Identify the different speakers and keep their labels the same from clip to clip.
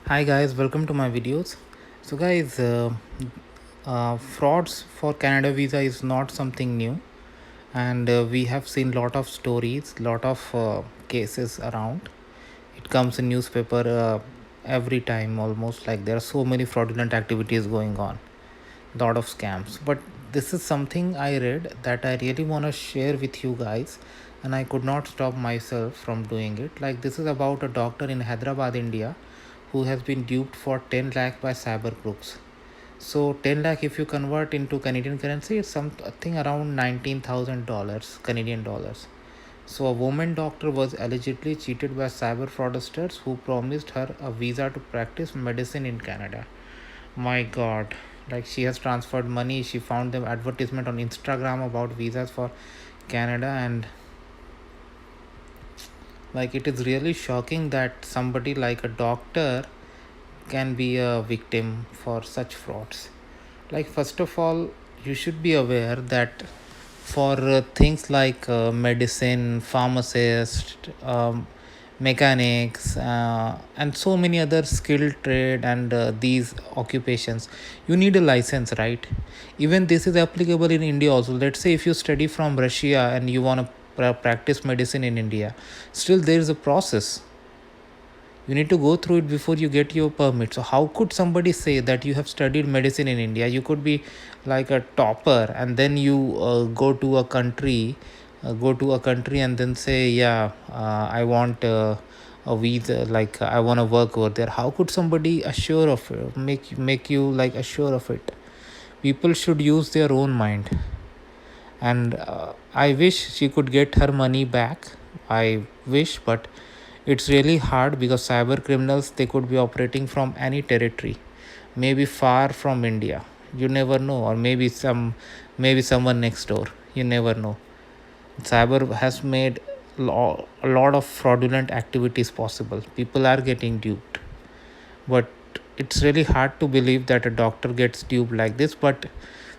Speaker 1: Hi guys, welcome to my videos. So guys, frauds for Canada visa is not something new, and we have seen lot of stories, lot of cases around. It comes in newspaper every time almost. Like there are so many fraudulent activities going on, lot of scams. But this is something I read that I really want to share with you guys, and I could not stop myself from doing it. Like this is about a doctor in Hyderabad, India, who has been duped for 10 lakh by cyber crooks. So 10 lakh, if you convert into Canadian currency, it's something around $19,000 Canadian dollars. So a woman doctor was allegedly cheated by cyber fraudsters who promised her a visa to practice medicine in Canada. My god. Like she has transferred money, she found the advertisement on Instagram about visas for Canada, and like it is really shocking that somebody like a doctor can be a victim for such frauds. Like first of all, you should be aware that for things like medicine, pharmacist, mechanics, and so many other skilled trade and these occupations, you need a license, right? Even this is applicable in India also. Let's say if you study from Russia and you want to practice medicine in India, still there is a process. You need to go through it before you get your permit. So how could somebody say that you have studied medicine in India? You could be like a topper, and then you go to a country and then say, yeah, I want a visa, like I want to work over there. How could somebody assure of it, make you like assure of it? People should use their own mind. And I wish she could get her money back. I wish, but it's really hard because cyber criminals, they could be operating from any territory, maybe far from India. You never know, or maybe someone next door. You never know. Cyber has made a lot of fraudulent activities possible. People are getting duped, but it's really hard to believe that a doctor gets duped like this. But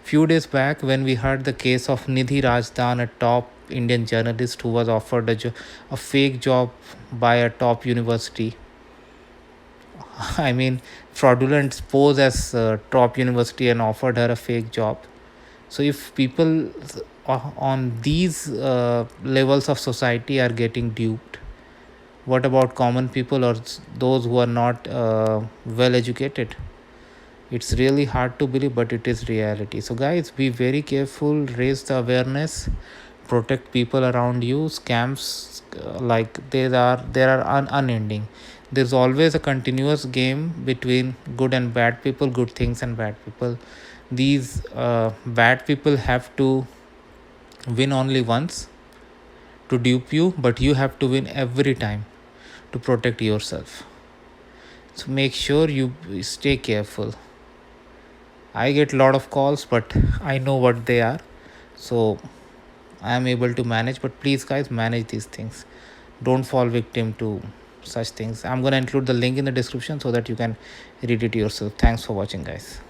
Speaker 1: few days back, when we heard the case of Nidhi Rajdan, a top Indian journalist who was offered a fake job by a top university. I mean, fraudulent pose as top university and offered her a fake job. So if people on these levels of society are getting duped, what about common people or those who are not well educated? It's really hard to believe, but it is reality. So guys, be very careful, raise the awareness, protect people around you. Scams, like there are unending. There's always a continuous game between good and bad people, good things and bad people. These bad people have to win only once to dupe you, but you have to win every time to protect yourself. So make sure you stay careful. I get a lot of calls, but I know what they are, so I am able to manage. But please, guys, manage these things. Don't fall victim to such things. I'm gonna include the link in the description so that you can read it yourself. Thanks for watching, guys.